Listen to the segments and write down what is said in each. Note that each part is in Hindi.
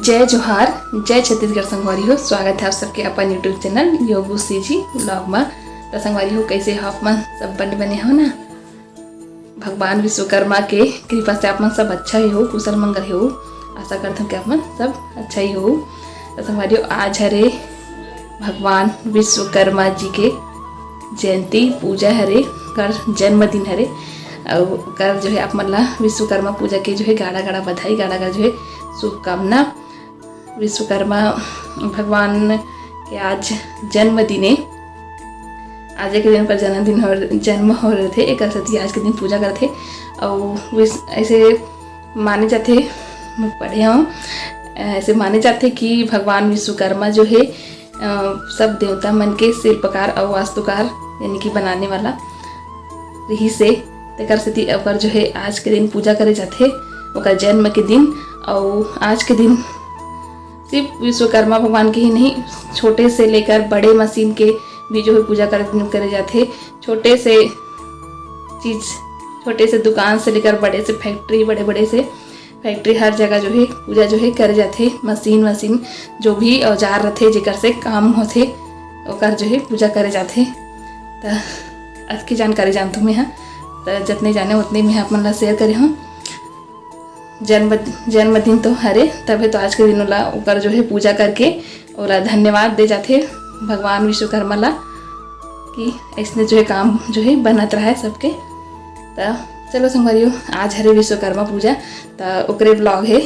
जय जोहार, जय छत्तीसगढ़ संगवारी हो। स्वागत है आप सबके अपन यूट्यूब चैनल योगू सीजी ब्लॉग में। तो संगवारी हो कैसे हो आप मन, सब बने हो ना। भगवान विश्वकर्मा के कृपा से आप मन सब अच्छा ही हो, कुशल मंगल हो। आशा करता हूँ कि आप मन सब अच्छा ही हो। तो संगवारी हो आज हरे भगवान विश्वकर्मा जी के जयंती पूजा हरे, कर जन्मदिन हरे। और कर जो है आप मन ला विश्वकर्मा पूजा के जो है गाड़ा गाड़ा बधाई, गाड़ा गाड़ा जो है शुभकामना। विश्वकर्मा भगवान के आज जन्मदिन है, आज के दिन पर जन्मदिन हो जन्म हो रहे थे, एक सती आज के दिन पूजा करते। और ऐसे माने जाते, मैं पढ़े हूँ, ऐसे माने जाते कि भगवान विश्वकर्मा जो है सब देवता मन के शिल्पकार और वास्तुकार यानी कि बनाने वाला रही से तेकर सेती ओकर जो है आज के दिन पूजा करे जाते, ओकर जन्म के दिन। और आज के दिन सिर्फ विश्वकर्मा भगवान के ही नहीं, छोटे से लेकर बड़े मशीन के भी जो है पूजा करे जाते। छोटे से चीज़, छोटे से दुकान से लेकर बड़े से फैक्ट्री, बड़े से फैक्ट्री, हर जगह जो है पूजा जो है करे जाते। मशीन जो भी औजार रहते जेकर से काम होते ओकर जो है पूजा करे जाते। तो आज की जानकारी जानता हूँ मैं, तो जितने जाने उतने मैं आप मन ला शेयर करे हूँ। जन्मदिन तो हरे, तभी तो आज के दिन ला ओकर जो है पूजा करके और धन्यवाद दे जाते भगवान विश्वकर्मा ला कि ऐसने जो है काम जो है बनत रहा है सबके। तो चलो संगवारियों, आज हरे विश्वकर्मा पूजा, तो ओकरे ब्लॉग है।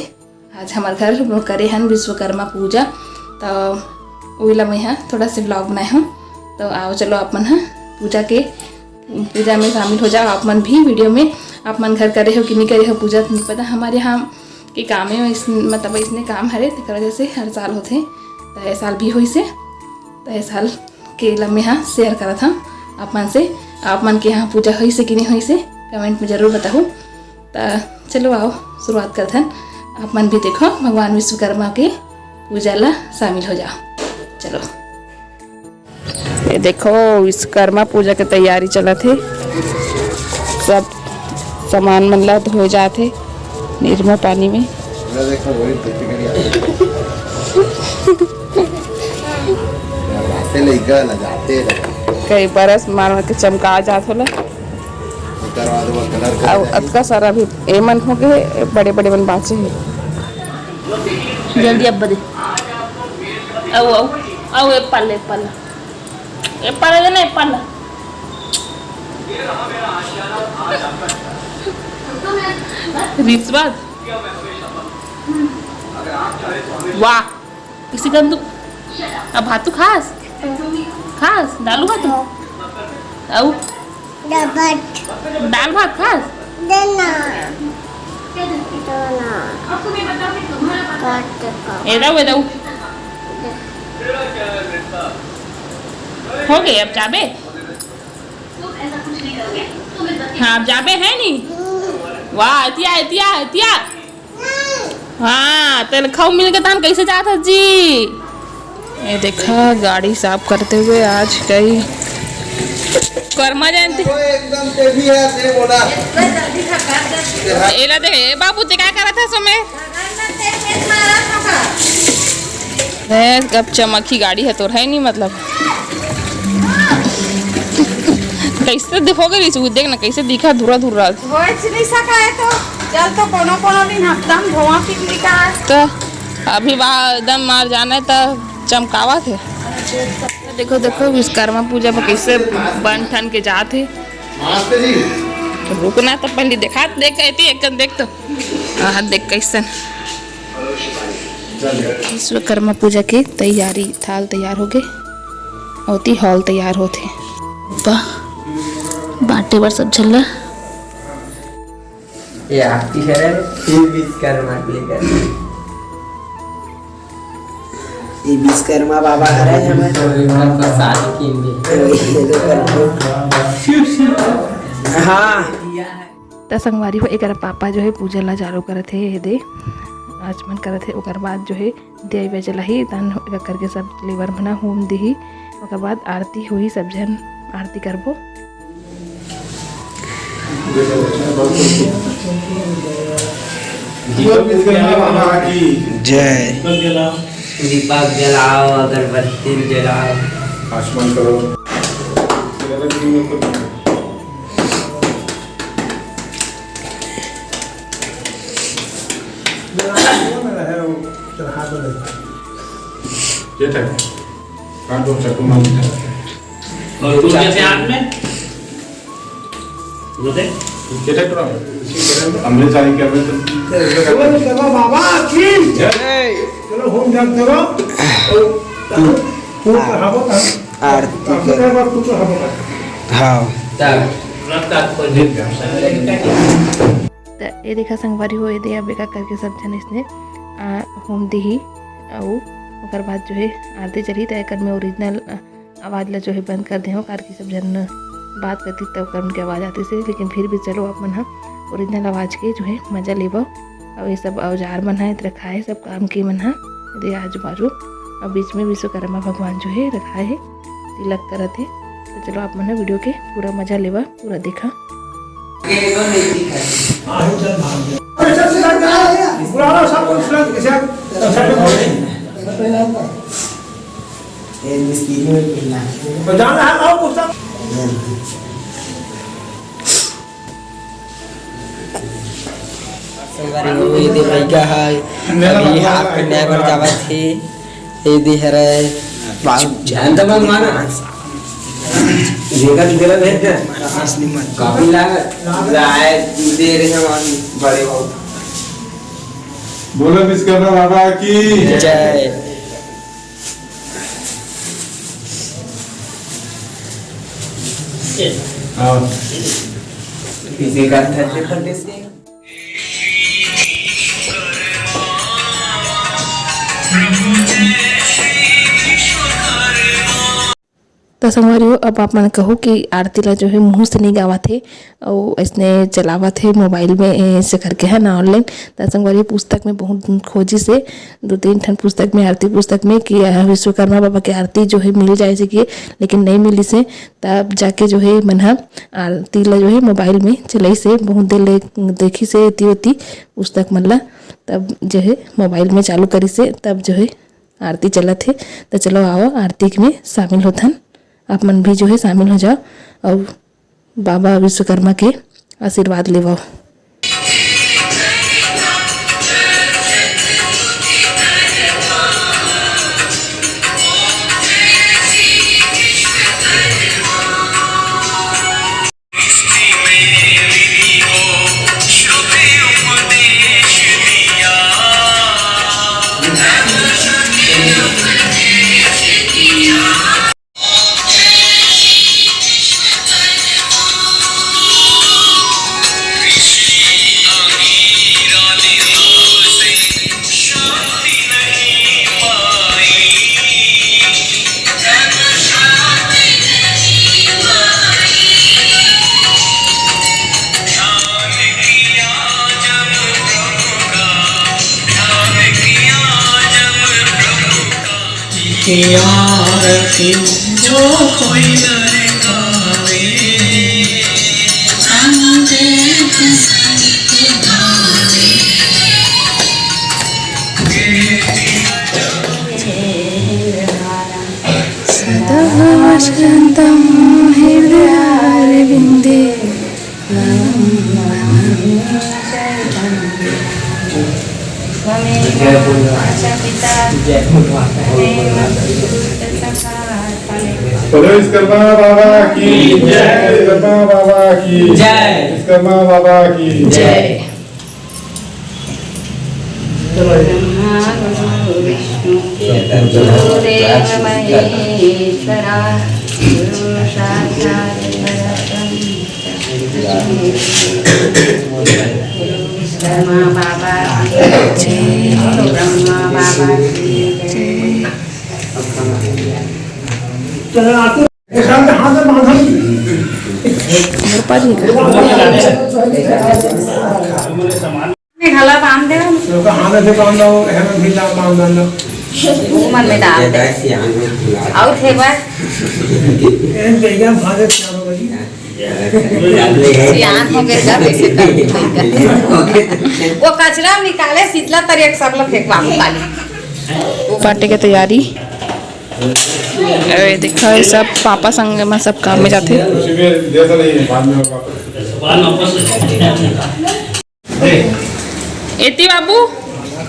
आज हमारे घर करे हन विश्वकर्मा पूजा, तो वही ला मैं यहाँ थोड़ा सा ब्लॉग बनाए हूँ। तो आओ चलो आप मन पूजा में शामिल हो जाओ। आप मन भी वीडियो में, आप मन घर करे हो कि नहीं करे हो पूजा तो नहीं पता। हमारे यहाँ के काम है मतलब इसने काम हरे तो वजह से हर साल होते, तो इस साल भी हुई से, तो इस साल के लम्बे यहाँ शेयर करा था आप मन से। आप मन के यहाँ पूजा हुई से कि नहीं हुई से कमेंट में ज़रूर बताओ। तो चलो आओ शुरुआत करते हैं। आप मन भी देखो भगवान विश्वकर्मा के पूजा ला शामिल हो जाओ। चलो ये देखो विश्वकर्मा पूजा की तैयारी चला थे, सब सामान मन ला धोए जाते निर्मल पानी में। कई बरस मार के चमका जात होला। और अतका सारा भी ए मन हो गए, बड़े मन बाँचे हैं। जल्दी अब बदे आओ ये पाले देना, ये पाला रिश्वत। वाह किसी का तू अब भातू खास दालू भातू आओ दाल भात खास एदाऊ हो गए। अब जाबे, हाँ अब जाबे है नी। वाह इतिया हाँ तेल खाओ मिल के तान कैसे जाता जी। ये देखा गाड़ी साफ करते हुए आज कई कर्मा जयंती एला दे बाबू ते क्या करा था समय अब चमकी गाड़ी है तो है नहीं, मतलब कैसे हो गई देख ना कैसे दिखा धुरा नहीं सका है। तो चल तो कोनो दिन हफ्ता में धोआ पिकनिक का, तो अभी वहाँ एकदम मार जाना है तो चमकावा थे। देखो विश्वकर्मा पूजा में कैसे बन ठन के जाते। रुकना तो पहले देखा देख तो देख कैसन विश्वकर्मा पूजा की तैयारी। थाल तैयार हो गए होती, हॉल तैयार होते, बाटे बर सब चल रहा। ये आपकी शरण विश्वकर्मा ये विश्वकर्मा बाबा हरे हमारे हाँ। तो संगवारी हो एक पापा जो है पूजा ला चालू करे थे, ये दे आचमन करे थे। ओकर बाद जो है दिया बजे ही दान करके सब लेबर मना होम दी। ओकर बाद आरती हुई, सब जन आरती करबो। विश्वकर्मा बाबा की जय। दीपक जलाओ, अगरबत्ती जलाओ। आसमान करो। ये तक काटो चक्कू मार और तू कैसे हाथ में बोले ये तक थोड़ा हमने सारी क्या बोलते हैं बाबा की जय। चलो होम जाप करो खूब हवा का आरती कर बात कुछ हवा का हाँ रफ्तार को दे तो ये देखा संगवारी हो ये दिया बेका करके सब जन इसने होम दी ही और ओकर बाद जो है आरती चली तो एकर में ओरिजिनल आवाज़ ला जो है बंद कर दे हो कार की सब जन बात करती तब कर उनकी आवाज़ आती से, लेकिन फिर भी चलो आप मन ओरिजिनल आवाज़ के जो है मज़ा लेबो। और ये सब औजार मन है रखा है सब काम के मन है आजू बाजू, और बीच में विश्वकर्मा भगवान जो है रखा है तिलक करत है। तो चलो आप मन वीडियो के पूरा मज़ा लेवा, पूरा देखा। अभी हाफ नेवर जावत थी ये दी है रे जानता मैं माना देखा तेरा भेज असली मत काफी लागत लाए दे रहे हैं बड़े बहुत। बोलो विश्वकर्मा बाबा की जय। हाँ किसी का धरती फटे से तो संगवारी हो अब आप मन कहो कि आरती ला जो है मुँह से नहीं गावा थे और इसने चलावा थे मोबाइल में ऐसे करके है ना ऑनलाइन। तो संगवारी पुस्तक में बहुत खोजी से 2-3 ठन पुस्तक में आरती पुस्तक में कि विश्वकर्मा बाबा की आरती जो है मिल जाए से कि लेकिन नहीं मिली से तब जाके जो है मन आरती ला जो है मोबाइल में चलाई से बहुत देर देखी से होती पुस्तक मन ला, तब जो है मोबाइल में चालू करी से तब जो है आरती चलत है। तो चलो आओ आरती में शामिल होथन, आप मन भी जो है शामिल हो जाओ और बाबा विश्वकर्मा के आशीर्वाद लेवाओ। आरती जो कोई नर गावे सदा वसन्तं हृदयारविन्दे बोलो विश्वकर्मा बाबा की जय। विश्वकर्मा बाबा की जय। विश्वकर्मा बाबा की जय। गुरुदेव महेश्वरा गुरु साक्षात् विश्वकर्मा बाबा की जय, ब्रह्मा बाबा की जय। घला बांध दे मन में डाल दे और थे बस सियान हो गए जब ऐसे वो कचरा निकाले शीतला तरी एक सब लोग फेंकवा खाली पार्टी की तैयारी। अरे देखो ये सब पापा संग में सब काम में जाते। उसी में जैसा नहीं है बाद में वापस एती बाबू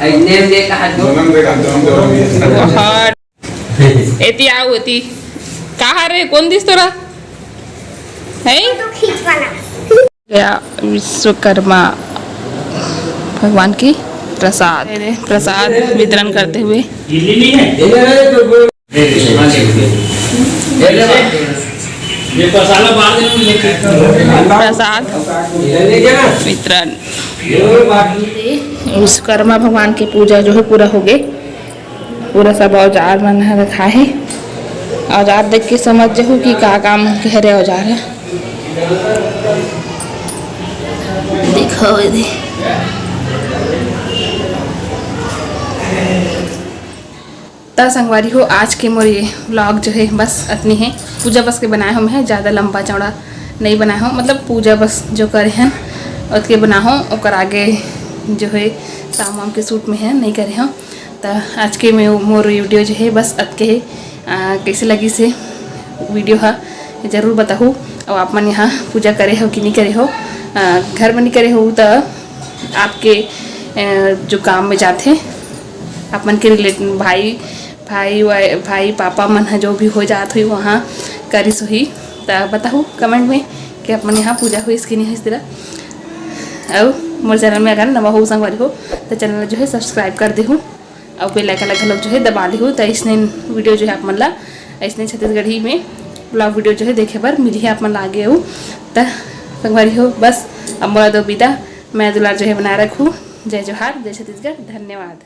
जन्म देगा जन्म देगा एती आओ एती कहाँ रे कौन दिस तोरा है गया विश्वकर्मा भगवान की प्रसाद वितरण करते हुए। दिल्ली नहीं है ये मसाला बाहर देना लेके प्रसाद वितरण। विश्वकर्मा भगवान की पूजा जो है पूरा हो गई। पूरा सब औजार बना रखा है। औजार देख के समझ जाओ कि क्या काम कह रहे औजार है। देखो संगवारी हो आज के मोर ये व्लॉग जो है बस इतनी है। पूजा बस के बनाए हम हैं, ज़्यादा लंबा चौड़ा नहीं बनाए हो, मतलब पूजा बस जो करे हैं उसके बना हो और आगे जो है शाम वाम के सूट में है नहीं करे हो। तो आज के मोर वीडियो जो है बस अतके है। कैसे लगी से वीडियो है ज़रूर बताओ। और आप मन यहाँ पूजा करे हो कि नहीं करे हो, घर में नहीं करे हो तो आपके जो काम में जाते आप मन के रिलेटिव भाई पापा मन जो भी हो जात हुई वहाँ करिस हुई तो बताओ कमेंट में कि आप मन यहाँ पूजा हुई इसकी नहीं है इस तरह। और मोर चैनल में अगर नवा हो संगवारी हो तो चैनल जो है सब्सक्राइब कर दे हूँ और बेल आइकन लोग जो है दबा दी हूँ। तो इसने वीडियो जो है आप मन ला इसने छत्तीसगढ़ी में ब्लॉग वीडियो जो है देखे पर मिली है आप मन लागे हो। तो संगवारी हो बस अब मोला दो विदा मैं दुलार जो है बना रखूँ। जय जोहार, जय छत्तीसगढ़, धन्यवाद।